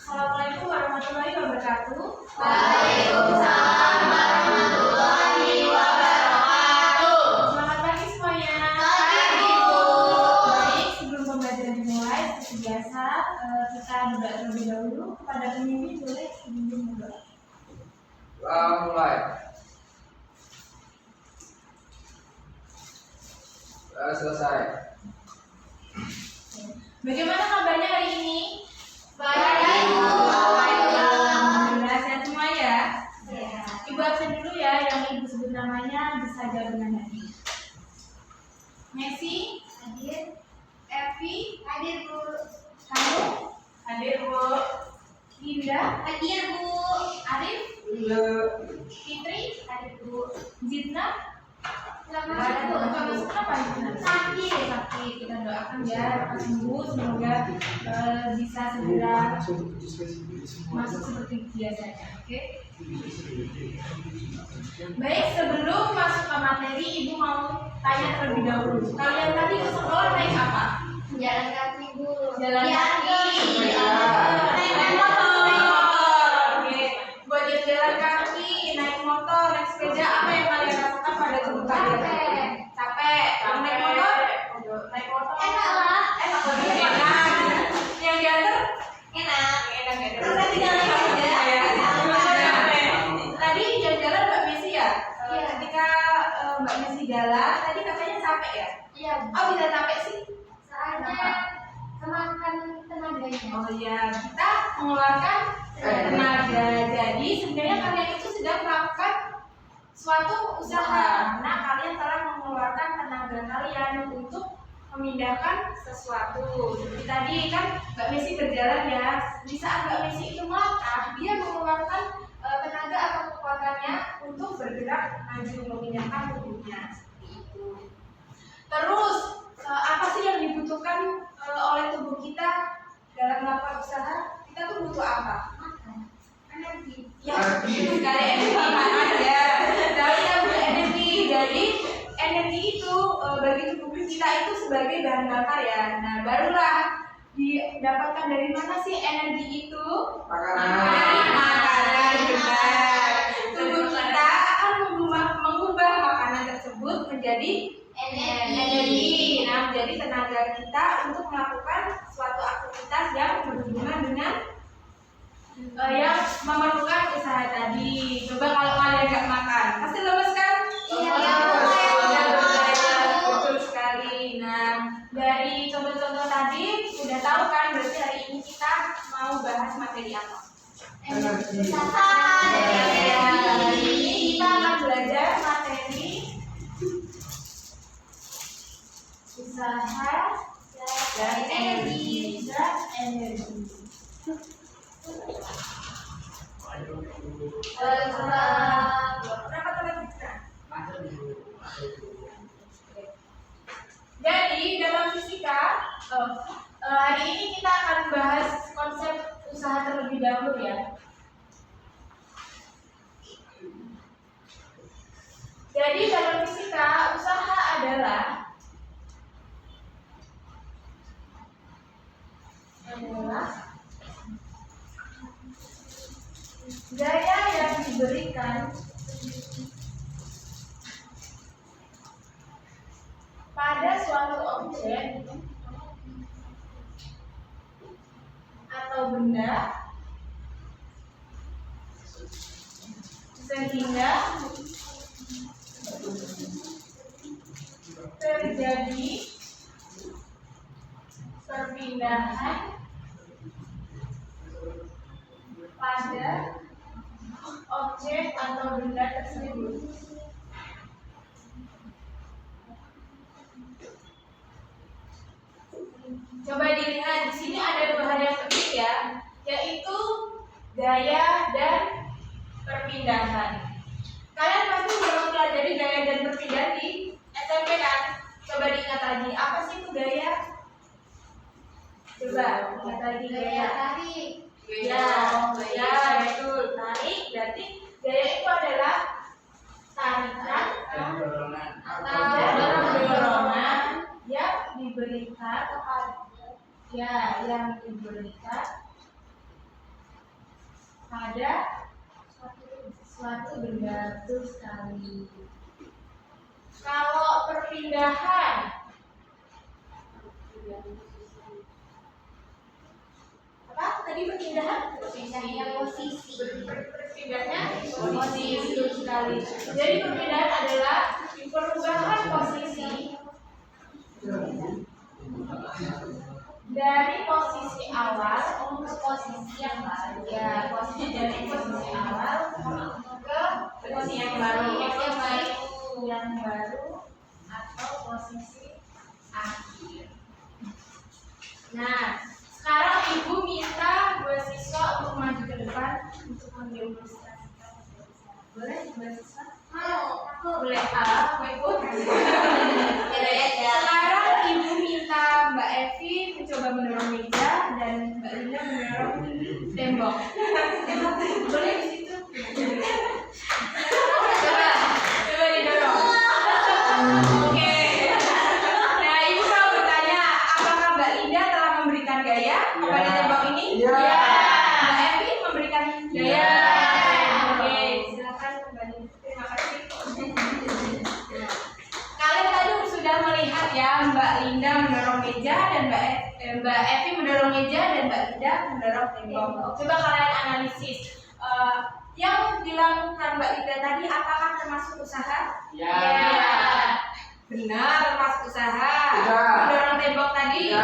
Assalamualaikum warahmatullahi wabarakatuh. Waalaikumsalam warahmatullahi wabarakatuh. Selamat pagi semuanya. Pagi, Bu. Baik, sebelum pembelajaran dimulai, seperti biasa kita berdoa terlebih dahulu. Kepada pemimpin boleh dibimbing berdoa. Mulai. Selesai. Bagaimana kabarnya hari ini? Baik, Bu. Alhamdulillah sehat semua ya. Ibu absen dulu ya, yang ibu sebut namanya bisa jawab dengan hati. Messi, Hadir. Evi, Hadir, Bu. kamu hadir Bu. Linda, Hadir, Bu. Arif, Fitri, Hadir, Bu. Jitna, Selamat Nggak masuk, masuk kenapa Jitna? Sakit. Sakit, kita doakan ya cepat sembuh, semoga bisa segera masuk seperti biasanya, oke? Baik, sebelum masuk ke materi, ibu mau tanya terlebih dahulu. Kalian tadi ke sekolah naik apa? Jalan kaki, Bu. Jalan kaki. Naik motor. Naik motor. Oke. Buat yang jalan kaki, naik motor, naik sepeda, apa yang kalian rasakan pada tubuh kalian? Capek. Capek. Kalau naik motor? Naik motor. Enak lah. Enak banget. Enak. Yang diantar? Enak. Enak ya. Terus tinggal naik aja. Tadi jalan-jalan Mbak Messi ya? Iya. Ketika Mbak Messi jalan, tadi katanya capek ya? Iya, Bu. Oh, bisa capek sih? Soalnya kemakan tenaganya. Oh iya, kita mengeluarkan tenaga. Jadi sebenarnya kalian itu sedang melakukan suatu usaha. Nah, kalian telah mengeluarkan tenaga kalian untuk memindahkan sesuatu. Seperti tadi kan Mbak Messi berjalan ya. Di saat Mbak Messi itu melangkah, dia mengeluarkan tenaga atau kekuatannya untuk bergerak maju memindahkan tubuhnya. Seperti itu. Terus apa sih yang dibutuhkan oleh tubuh kita dalam melakukan usaha? Kita tuh butuh apa? Makan. Energi. Ya, sekali energi makan ya. Tapi kita butuh energi. Jadi energi itu bagi tubuh kita itu sebagai bahan bakar ya. Nah, barulah didapatkan dari mana sih energi itu? Dari makanan, benar. Tubuh kita akan mengubah makanan tersebut menjadi energi. Nah, menjadi tenaga kita untuk melakukan suatu aktivitas yang berhubungan dengan yang memerlukan usaha tadi. Coba kalau kalian nggak makan, pasti lemes kan? Iya, Betul sekali. Nah, dari contoh-contoh tadi udah tahu kan? Berarti hari ini kita mau bahas materi apa? Usaha. Ya, hari ini kita akan belajar materi usaha dan energi. Berapa teman kita? Jadi dalam fisika hari ini kita akan bahas konsep usaha terlebih dahulu ya. Jadi dalam fisika usaha adalah gaya yang diberikan pada suatu objek atau benda sehingga terjadi perpindahan pada objek atau benda tersebut. Coba dilihat di sini ada dua hal yang penting ya, yaitu gaya dan perpindahan. Kalian pasti sudah mempelajari gaya dan perpindahan di SMP kan? Coba diingat lagi, apa sih itu gaya? Coba ingat lagi gaya. Tarik. Ya, betul. Tarik berarti gaya itu adalah tarikan atau dorongan ya yang diberikan pada suatu benda betul sekali. Kalau perpindahan apa tadi perpindahan? Perpindahannya posisi betul sekali. Jadi perpindahan adalah perubahan posisi dari posisi awal ke posisi yang baru. Ya, dari posisi awal ke posisi yang baru, atau posisi akhir. Nah, sekarang ibu minta dua siswa untuk maju ke depan untuk mendemonstrasikan. Boleh dua siswa? Boleh. Aku ikut. Sekarang ibu minta Mbak Evi mencoba mendorong meja dan Mbak Linda mendorong tembok. Boleh di situ? Coba didorong. Oke. Nah, ibu mau bertanya, apakah Mbak Linda telah memberikan gaya kepada tembok ini? Iya. Mbak Evi memberikan gaya. Oke, silakan kembali. Terima kasih. Kalian tadi sudah melihat ya, Mbak Linda mendorong meja dan Mbak Evi mendorong meja dan Mbak Linda mendorong tembok. Coba kalian analisis. Yang dilakukan Mbak Linda tadi apakah termasuk usaha? Ya. Benar, termasuk usaha. Tidak. Mendorong tembok tadi?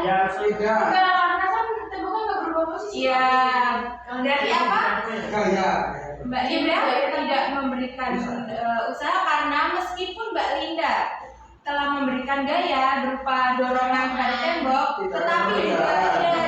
Ya, sudah. Enggak, karena kan temboknya nggak berubah posisi. Iya. Berarti apa? Gaya. Mbak Linda tidak memberikan usaha karena meskipun Mbak Linda telah memberikan gaya berupa dorongan pada tembok, tetapi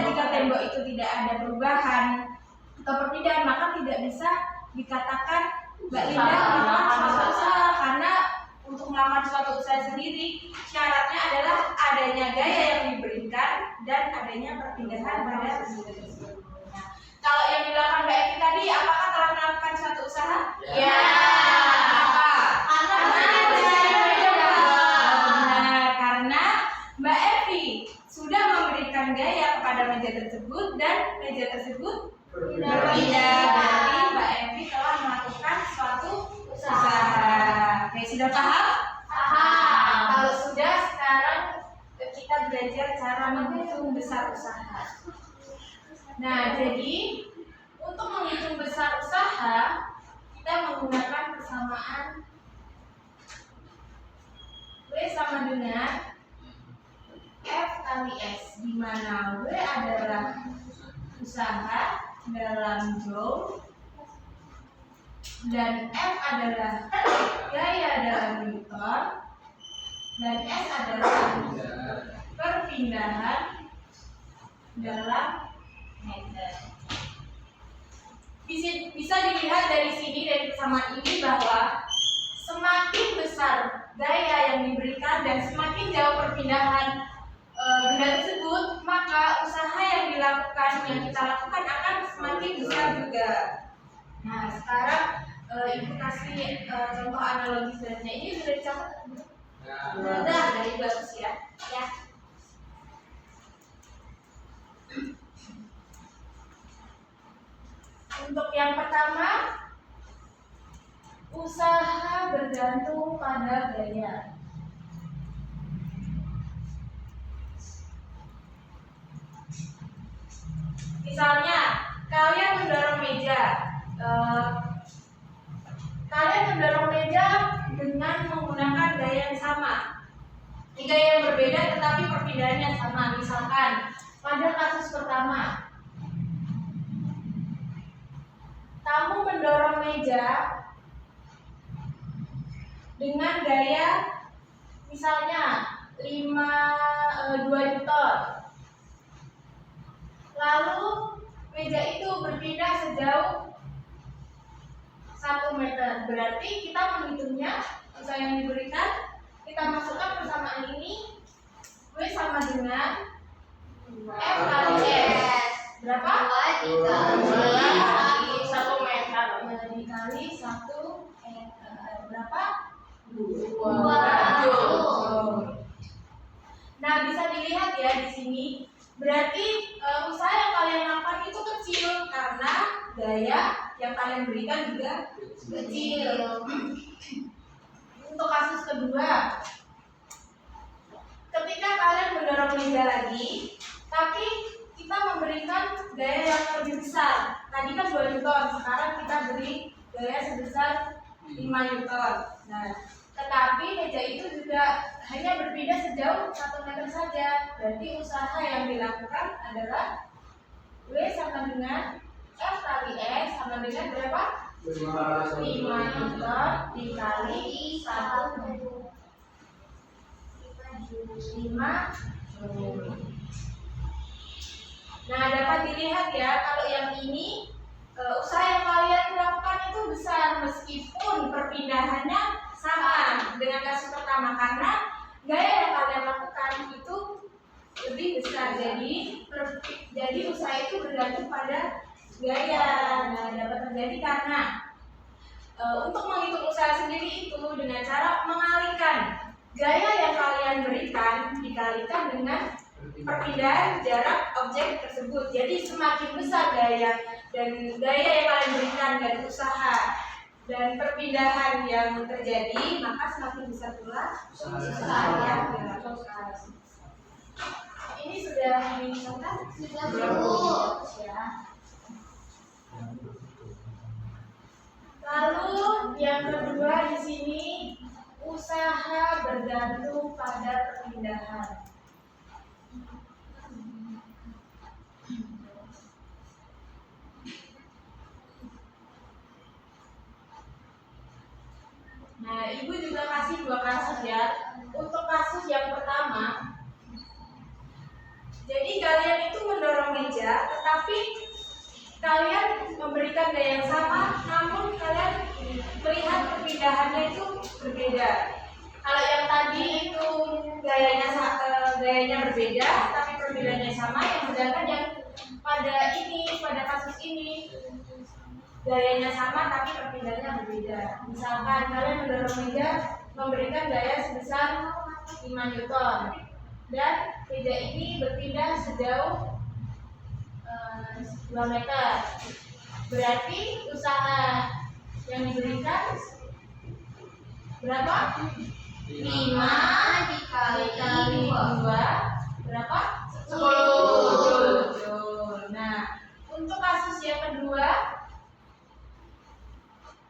jika tembok itu tidak ada perubahan atau perpindahan, maka tidak bisa dikatakan Mbak Linda melakukan suatu usaha, karena untuk melakukan suatu usaha sendiri syaratnya adalah adanya gaya yang diberikan dan adanya perpindahan pada benda tersebut. Nah, kalau yang dilakukan Mbak Evi tadi, apakah telah melakukan suatu usaha? Ya. Karena Mbak Evi sudah memberikan gaya kepada meja tersebut dan meja tersebut berpindah. Berarti Mbak Evi telah melakukan suatu usaha. Oke, sudah paham? Paham. Kalau sudah, sekarang kita belajar cara menghitung besar usaha. Nah, jadi untuk menghitung besar usaha, kita menggunakan persamaan W sama dengan F kali S, di mana W adalah usaha dalam joule dan F adalah gaya dalam Newton dan S adalah perpindahan dalam meter. Bisa dilihat dari sini, dari persamaan ini, bahwa semakin besar gaya yang diberikan dan semakin jauh perpindahan benda tersebut, maka usaha yang kita lakukan akan semakin besar juga. Nah, sekarang ibu kasih contoh analogi selanjutnya. Ini sudah dicatat? Sudah, dari bagus ya. Ya. Untuk yang pertama, usaha bergantung pada gaya. Misalnya, kalian mendorong meja. Kalian mendorong meja dengan menggunakan gaya yang sama. Gaya yang berbeda tetapi perpindahannya sama. Misalkan, pada kasus pertama, kamu mendorong meja dengan gaya misalnya 2 Newton. Lalu meja itu berpindah sejauh 1 meter. Berarti kita menghitungnya usaha yang diberikan, kita masukkan persamaan ini, W sama dengan F kali S. Berapa? 2 dikali 1 meter. Dikali 1 meter. Berapa? 2 joule. Nah, bisa Berarti usaha yang kalian lakukan itu kecil karena gaya yang kalian berikan juga kecil. Untuk kasus kedua, ketika kalian mendorong meja lagi, tapi kita memberikan gaya yang lebih besar. Tadi kan 2 Newton, sekarang kita beri gaya sebesar 5 Newton. Nah, tetapi meja itu juga hanya berpindah sejauh 1 meter saja. Berarti usaha yang dilakukan adalah W sama dengan F kali X sama dengan berapa? 5 Newton dikali 1,5 Joule. Nah, dapat dilihat ya, kalau yang ini usaha yang kalian lakukan itu besar meskipun perpindahannya sama dengan kasus pertama karena gaya yang kalian lakukan itu lebih besar. Jadi usaha itu bergantung pada gaya. Nah, dapat terjadi karena untuk menghitung usaha sendiri itu dengan cara mengalihkan gaya yang kalian berikan dikalikan dengan perpindahan jarak objek tersebut. Jadi semakin besar gaya yang kalian berikan dan usaha dan perpindahan yang terjadi, maka semakin besar pula usaha yang dilakukan. Ini sudah dicontohkan? Sudah belum? Ya. Lalu yang kedua di sini usaha bergantung pada perpindahan. Nah, ibu juga kasih 2 kasus ya. Untuk kasus yang pertama, jadi kalian itu mendorong meja, tetapi kalian memberikan gaya yang sama, namun kalian melihat perpindahannya itu berbeda. Kalau yang tadi itu gayanya berbeda, tapi perpindahannya sama, yang sedangkan yang pada kasus ini gayanya sama tapi perpindahannya berbeda. Misalkan kalian mendorong meja memberikan gaya sebesar 5 Newton dan meja ini berpindah sejauh 2 meter. Berarti usaha yang diberikan berapa? 5 dikali 2 berapa? 10 Joule. Nah, untuk kasus yang kedua,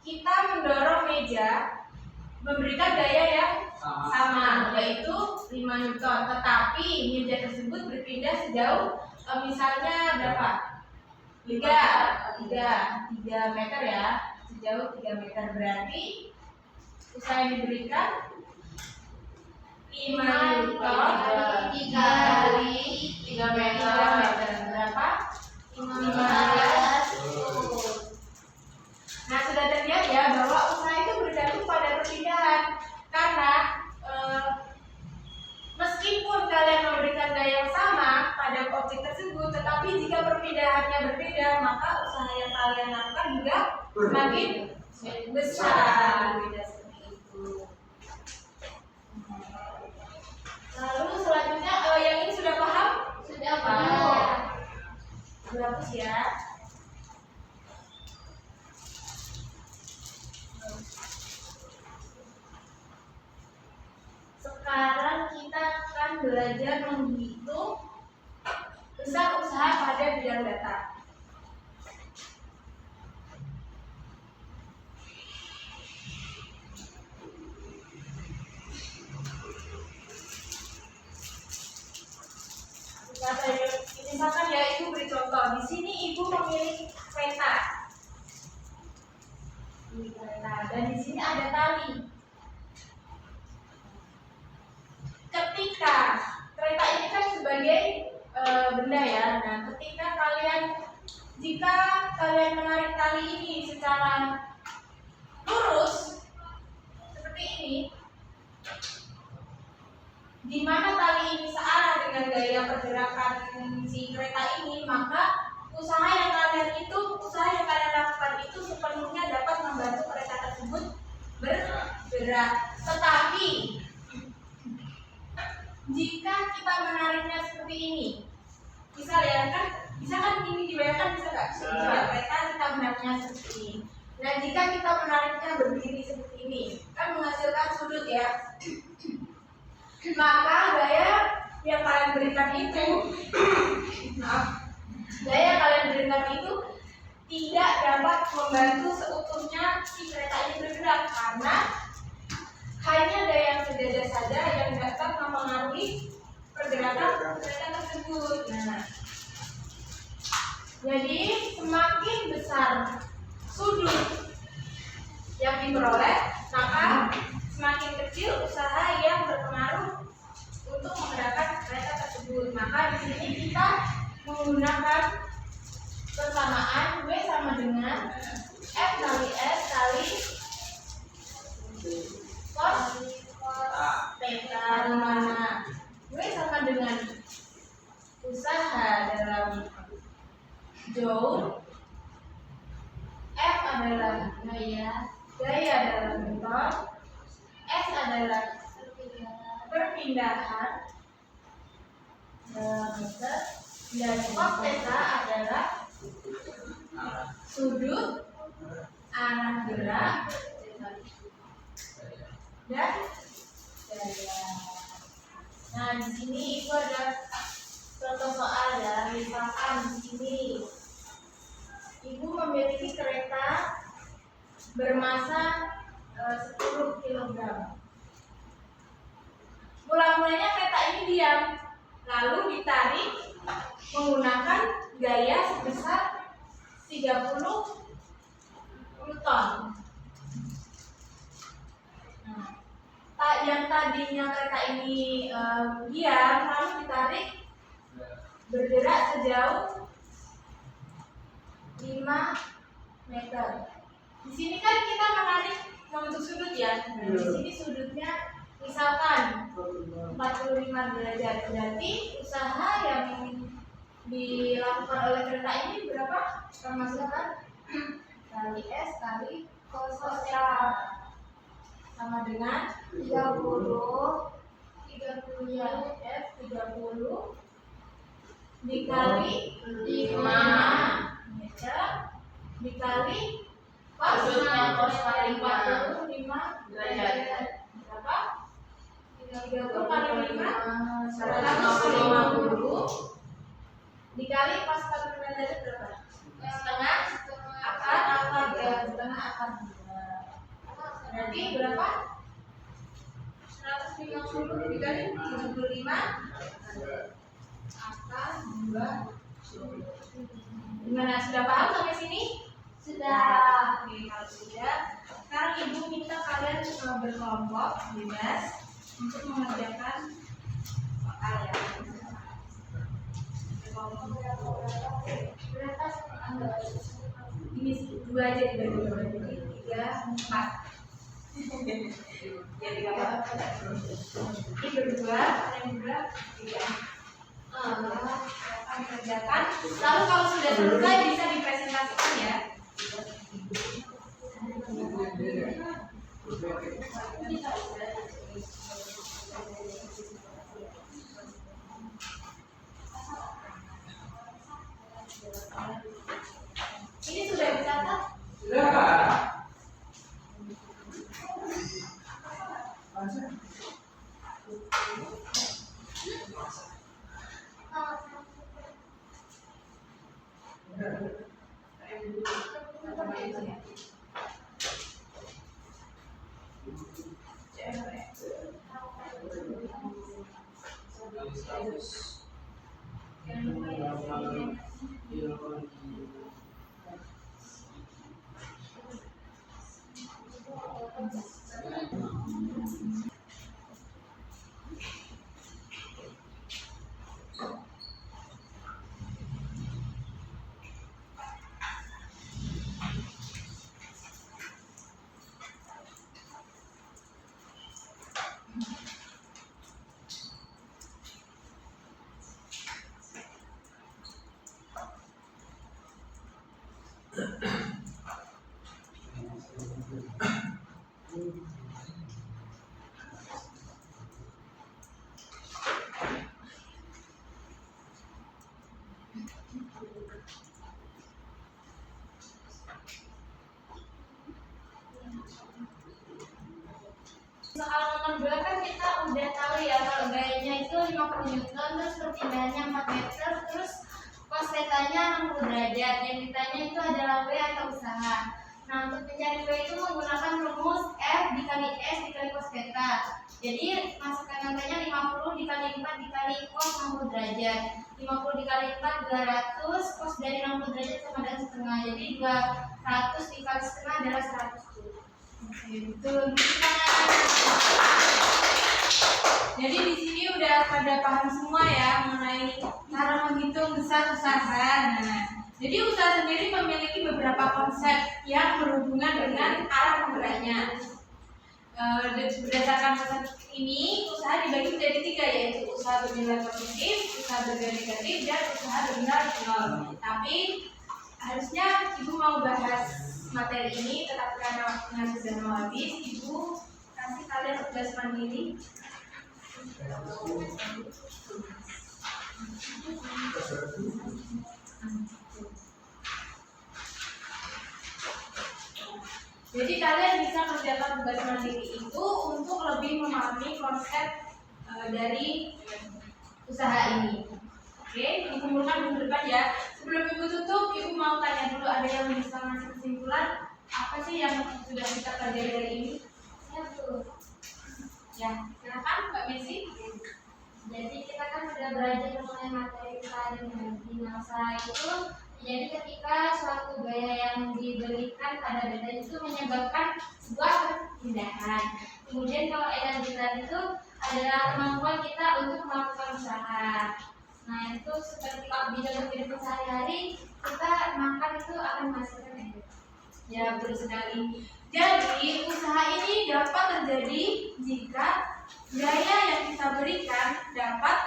kita mendorong meja memberikan gaya yang sama, yaitu 5 Newton, tetapi meja tersebut berpindah sejauh misalnya berapa? 3 meter ya, sejauh 3 meter. Berarti usaha yang diberikan 5 Newton dikali 3 meter berapa? 15 Joule. Nah, sudah terlihat ya bahwa usaha itu bergantung pada perpindahan karena meskipun kalian memberikan gaya yang sama pada objek tersebut, tetapi jika perpindahannya berbeda, maka usaha yang kalian lakukan juga semakin besar. Beda seperti itu. Lalu selanjutnya yang ini sudah paham? Sudah paham. Bagus ya. Sekarang kita akan belajar menghitung besar usaha pada bidang data. Misalkan ya, ibu beri contoh. Di sini ibu memilih kereta. Ini kereta dan di sini ada tali. Ketika kereta ini kan sebagai benda ya. Nah, jika kalian menarik tali ini secara lurus seperti ini, di mana tali ini searah dengan gaya pergerakan si kereta ini, maka usaha yang kalian lakukan itu sepenuhnya dapat membantu kereta tersebut bergerak. Tetapi jika kita menariknya seperti ini, Misal ya kan, bisa kan ini dibayangkan, bisa nggak? Jika kereta kita menariknya seperti ini. Nah jika kita menariknya berdiri seperti ini, kan menghasilkan sudut ya. Maka gaya yang kalian berikan itu, maaf, gaya yang kalian berikan itu tidak dapat membantu seutuhnya si kereta ini bergerak, karena hanya gaya yang sejajar saja yang dapat mempengaruhi pergerakan kereta tersebut. Nah, jadi semakin besar sudut yang diperoleh, maka semakin kecil usaha yang berpengaruh untuk menggerakkan kereta tersebut. Maka di sini kita menggunakan persamaan W sama dengan F kali S kali cos theta, di mana W sama dengan usaha dalam joule, F adalah gaya dalam meter, S adalah perpindahan dalam meter, dan cos theta adalah sudut, arah gerak, dan gaya. Nah di sini itu ada contoh soal ya. Misalkan di sini ibu memiliki kereta bermasa 10 kg. Mula-mulanya kereta ini diam, lalu ditarik menggunakan gaya sebesar 30 ton. Nah, yang tadinya kereta ini diam, lalu ditarik bergerak sejauh 5 meter. Di sini kan kita menarik membentuk sudut ya. Nah, di sini sudutnya misalkan 45 derajat. Berarti usaha yang dilakukan oleh kereta ini berapa? Termasukkan kali S kali cos theta sama dengan 30 ya, F 30 dikali 5 meter dikali cos kali 45 derajat. Berapa? 30 kali 5 150 dikali cos 45 derajat berapa? Setengah akar ya, setengah akar. Berarti berapa? 150 dikali 75 akar 2. Gimana, sudah paham sampai sini? Sudah. Oke, kalau sudah, sekarang ibu minta kalian berkelompok bebas untuk mengerjakan soal ya. Berapa? Ini 2 aja dibagi 2, jadi 3, 4. Ya 3 ini berdua, yang berdua 3. Akan kerjakan. Lalu kalau sudah selesai bisa dipresentasikan ya. Ini sudah dicatat? Sudah. Newton, terus perpindahannya 4 meter, terus cos θ-nya 60 derajat. Yang ditanya itu adalah W atau usaha. Nah, untuk mencari W itu menggunakan rumus F dikali S dikali cos θ. Jadi masukkan nilainya 50 dikali 4 dikali cos 60 derajat. 50 dikali 4 200, cos dari 60 derajat sama dengan setengah. Jadi 200 dikali setengah adalah 100. Oke, betul. Jadi di sini udah pada paham semua ya mengenai cara menghitung besar usaha. Nah, jadi usaha sendiri memiliki beberapa konsep yang berhubungan dengan arah penggeraknya. Berdasarkan konsep ini, usaha dibagi menjadi 3, yaitu usaha bernilai positif, usaha bernilai negatif, dan usaha bernilai nol. Tapi harusnya ibu mau bahas materi ini, tetapi karena waktunya sudah mau habis, ibu kasih kalian tugas mandiri. Jadi kalian bisa kerjakan tugas mandiri itu untuk lebih memahami konsep dari usaha ini. Oke, dikumpulkan minggu depan ya. Sebelum ibu tutup, ibu mau tanya dulu, ada yang bisa ngasih kesimpulan apa sih yang sudah kita pelajari hari ini? Ya, Bu. Ya, silakan Mbak Messi. Jadi kita kan sudah belajar mengenai materi usaha dan energi. Nah, usaha itu jadi ketika suatu gaya yang diberikan pada benda itu menyebabkan sebuah perpindahan. Kemudian kalau energi itu adalah kemampuan kita untuk melakukan usaha. Nah, itu seperti kalau di dalam kehidupan sehari-hari kita makan itu akan menghasilkan energi. Ya, betul sekali. Jadi, usaha ini dapat terjadi jika gaya yang kita berikan dapat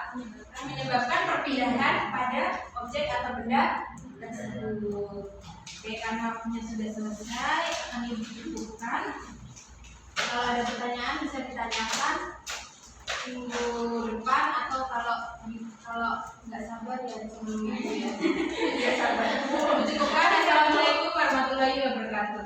menyebabkan perpindahan pada objek atau benda tersebut. Oke, karena waktunya sudah selesai, kami cukupkan. Kalau ada pertanyaan bisa ditanyakan minggu depan, atau kalau nggak sabar ya sebelumnya. Ya sabar. Cukupkan. Assalamualaikum warahmatullahi wabarakatuh.